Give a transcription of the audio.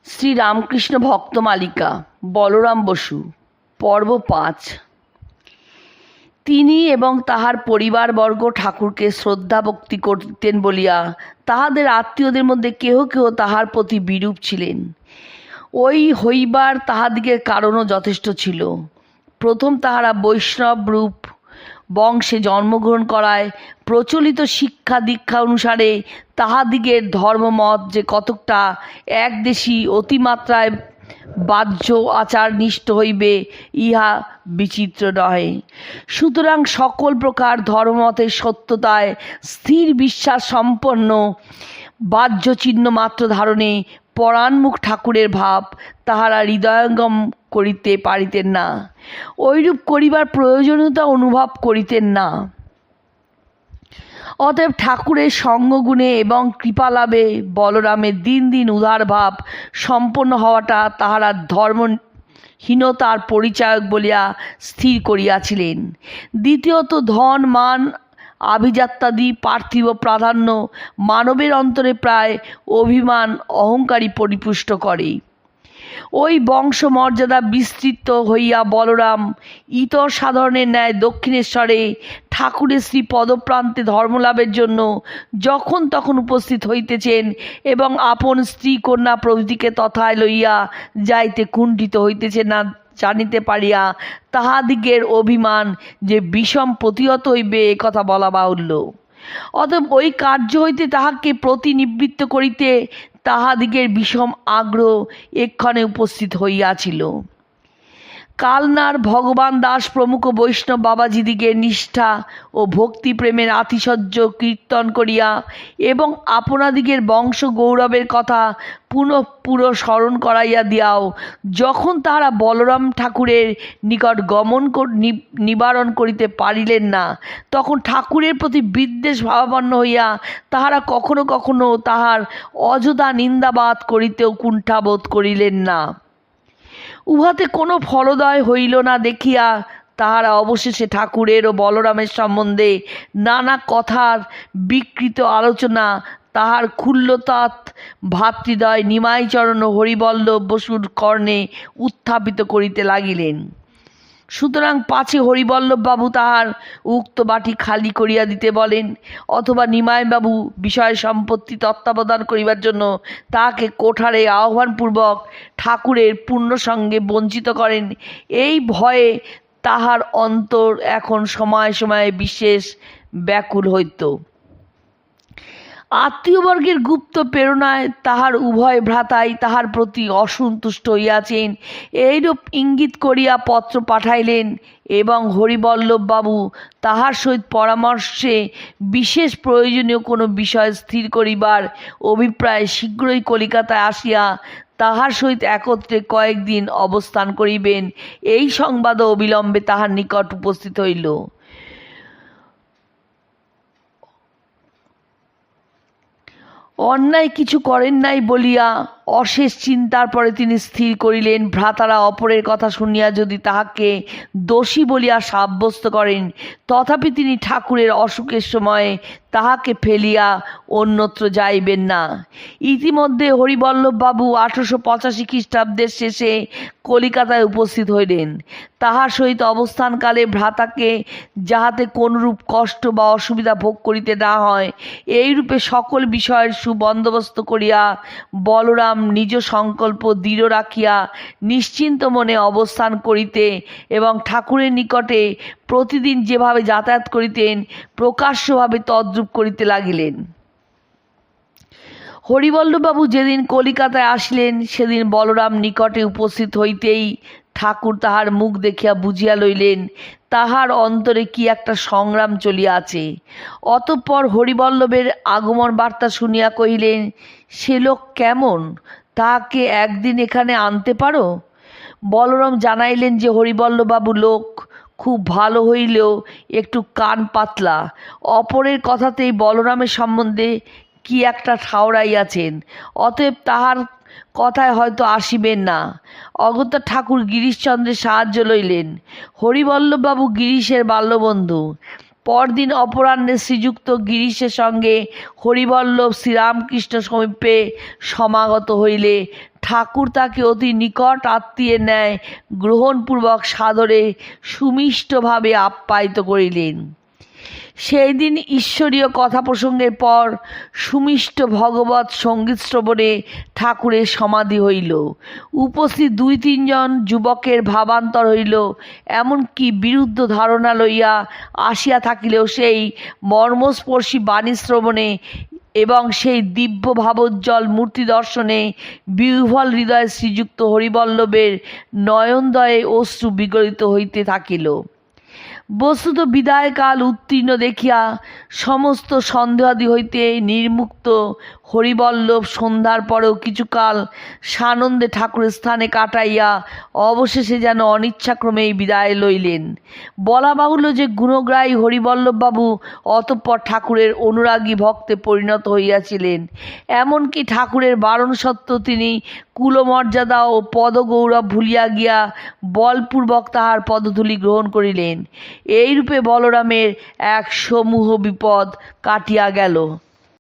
শ্রী রামকৃষ্ণ ভক্তমালিকা বলরাম বসু পর্ব ৫। তিনি এবং তাহার পরিবারবর্গ ঠাকুরকে শ্রদ্ধা ভক্তি করিতেন বলিয়া তাহাদের আত্মীয়দের মধ্যে কেহ কেহ তাহার প্রতি বিরূপ ছিলেন। ওই হইবার তাহাদিগের কারণও যথেষ্ট ছিল। প্রথম তাহারা বৈষ্ণব রূপ বংশে জন্মগ্রহণ করায় প্রচলিত শিক্ষা দীক্ষা অনুসারে তাহাদিগের ধর্মমত যে কতকটা একদেশী অতিমাত্রায় বাহ্য আচার নিষ্ঠ হইবে ইহা বিচিত্র নহে। সুতরাং সকল প্রকার ধর্মমতের সত্যতায় স্থির বিশ্বাস সম্পন্ন বাহ্য চিহ্ন মাত্র ধারণে পরাণমুখ ঠাকুরের ভাব তাহারা হৃদয়ঙ্গম করিতে পারিতেন না, ঐরূপ করিবার প্রয়োজনীয়তা অনুভব করিতেন না। অতএব ঠাকুরের সঙ্গগুণে এবং কৃপালাভে বলরামের দিন দিন উদার ভাব সম্পন্ন হওয়াটা তাহারা ধর্মহীনতার পরিচায়ক বলিয়া স্থির করিয়াছিলেন। দ্বিতীয়ত ধন মান আভিজাত্যাদি পার্থিব প্রাধান্য মানবের অন্তরে প্রায় অভিমান অহংকারী পরিপুষ্ট করে। ওই বংশমর্যাদা বিস্তৃত হইয়া বলরাম ইতর সাধারণের ন্যায় দক্ষিণেশ্বরে ঠাকুরের শ্রী পদপ্রান্তে ধর্মলাভের জন্য যখন তখন উপস্থিত হইতেছেন এবং আপন স্ত্রী কন্যা প্রভৃতিকে তথায় লইয়া যাইতে কুণ্ঠিত হইতেছেন না জানিতে পারিয়া তাহাদিগের অভিমান যে বিষম প্রতিহত হইবে একথা বলা বাহুল্য। অতএব ওই কার্য হইতে তাহাকে প্রতিনিবৃত্ত করিতে তাহাদিগের বিষম আগ্রহ এক্ষণে উপস্থিত হইয়াছিল। কালনার ভগবান দাস প্রমুখ বৈষ্ণব বাবাজিদিগের নিষ্ঠা ও ভক্তিপ্রেমের আতিশয্য কীর্তন করিয়া এবং আপনাদিগের বংশ গৌরবের কথা পুনঃ স্মরণ করাইয়া দিয়াও যখন তাহারা বলরাম ঠাকুরের নিকট গমন নিবারণ করিতে পারিলেন না, তখন ঠাকুরের প্রতি বিদ্বেষ ভাবাপন্ন হইয়া তাহারা কখনো কখনো তাহার অযথা নিন্দাবাদ করিতেও কুণ্ঠাবোধ করিলেন না। উহাতে কোনো ফলোদয় হইল না দেখিয়া তাহারা অবশেষে ঠাকুরের ও বলরামের সম্বন্ধে নানা কথার বিকৃত আলোচনা তাহার ক্ষুল্লতাৎ ভাতৃদ্বয় নিমাইচরণ ও হরিবল্লভ বসুর কর্ণে উত্থাপিত করিতে লাগিলেন। সুতরাং পাছে হরিবল্লভবাবু তাহার উক্ত বাটি খালি করিয়া দিতে বলেন, অথবা নিমাইবাবু বিষয় সম্পত্তি তত্ত্বাবধান করিবার জন্য তাহাকে কোঠারে আহ্বানপূর্বক ঠাকুরের পূর্ণ সঙ্গে বঞ্চিত করেন, এই ভয়ে তাহার অন্তর এখন সময়ে সময়ে বিশেষ ব্যাকুল হইত। আত্মীয়বর্গের গুপ্ত প্রেরণায় তাহার উভয় ভ্রাতাই তাহার প্রতি অসন্তুষ্ট হইয়াছেন এইরূপ ইঙ্গিত করিয়া পত্র পাঠাইলেন এবং হরিবল্লভবাবু তাহার সহিত পরামর্শে বিশেষ প্রয়োজনীয় কোনো বিষয় স্থির করিবার অভিপ্রায় শীঘ্রই কলিকাতায় আসিয়া তাহার সহিত একত্রে কয়েকদিন অবস্থান করিবেন এই সংবাদও অবিলম্বে তাহার নিকট উপস্থিত হইল। অন্যায় কিছু করেন নাই বলিয়া অশেষ চিন্তার পরে তিনি স্থির করিলেন, ভ্রাতারা অপরের কথা শুনিয়া যদি তাহাকে দোষী বলিয়া সাব্যস্ত করেন, তথাপি তিনি ঠাকুরের অসুখের সময়ে তাহাকে ফেলিয়া অন্যত্র যাইবেন না। ইতিমধ্যে হরিবল্লভবাবু 1885 খ্রিস্টাব্দের শেষে কলিকাতায় উপস্থিত হইলেন। তাহার সহিত অবস্থানকালে ভ্রাতাকে যাহাতে কোনরূপ কষ্ট বা অসুবিধা ভোগ করিতে না হয় এইরূপে সকল বিষয়ের সুবন্দোবস্ত করিয়া বলরাম নিজ সংকল্প দৃঢ় রাখিয়া নিশ্চিন্ত মনে অবস্থান করিতে এবং ঠাকুরের নিকটে প্রতিদিন যেভাবে যাতায়াত করিতেন প্রকাশ্যভাবে তদ্রূপ করিতে লাগিলেন। হরিবল্লভবাবু যেদিন কলিকাতায় আসিলেন সেদিন বলরাম নিকটে উপস্থিত হইতেই ঠাকুর তাহার মুখ দেখিয়া বুঝিয়া লইলেন তাহার অন্তরে কি একটা সংগ্রাম চলিয়া আছে। অতঃপর হরিবল্লভের আগমন বার্তা শুনিয়া কহিলেন, সে লোক কেমন, তাহাকে একদিন এখানে আনতে পারো? বলরাম জানাইলেন যে হরিবল্লভবাবু লোক খুব ভালো হইলেও একটু কান পাতলা। অপরের কথাতেই বলরামের সম্বন্ধে কি একটা ঠাওরাইয়াছেন, অতএব তাহার কথায় হয়তো আসিবেন না। অগত্যা ঠাকুর গিরিশচন্দ্রের সাহায্য লইলেন। হরিবল্লভবাবু গিরিশের বাল্যবন্ধু, পরদিন অপরাহ্নে শ্রীযুক্ত গিরিশের সঙ্গে হরিবল্লভ শ্রীরামকৃষ্ণ সমীপে সমাগত হইলে ঠাকুর তাকে অতি নিকট আত্মীয়ের ন্যায় গ্রহণপূর্বক সাদরে সুমিষ্টভাবে আপ্যায়িত করিলেন। সেই দিন ঈশ্বরীয় কথা প্রসঙ্গের পর সুমিষ্ট ভগবৎ সঙ্গীত শ্রবণে ঠাকুরের সমাধি হইল। উপস্থিত 2-3 জন যুবকের ভাবান্তর হইল, এমনকি বিরুদ্ধ ধারণা লইয়া আসিয়া থাকিলেও সেই মর্মস্পর্শী বাণী শ্রবণে এবং সেই দিব্য ভাবোজ্জ্বল মূর্তি দর্শনে বিহ্বল হৃদয়ে শ্রীযুক্ত হরিবল্লভের নয়নদ্বয়ে অশ্রু বিগলিত হইতে থাকিল। বস্তুত বিদায়কাল উত্তীর্ণ দেখিয়া সমস্ত সন্দেহাদি হইতে নির্মুক্ত হরিবল্লভ সন্ধ্যার পরেও কিছুকাল সানন্দে ঠাকুরের স্থানে কাটাইয়া অবশেষে যেন অনিচ্ছাক্রমেই বিদায় লইলেন। বলা বাহুল্য যে গুণগ্রাহী হরিবল্লভবাবু অতঃপর ঠাকুরের অনুরাগী ভক্তে পরিণত হইয়াছিলেন। এমনকি ঠাকুরের বারণ সত্ত্বেও তিনি কুলমর্যাদা ও পদগৌরব ভুলিয়া গিয়া বলপূর্বক তাহার পদধূলি গ্রহণ করিলেন। এইরূপে বলরামের এক সমূহ বিপদ কাটিয়া গেল।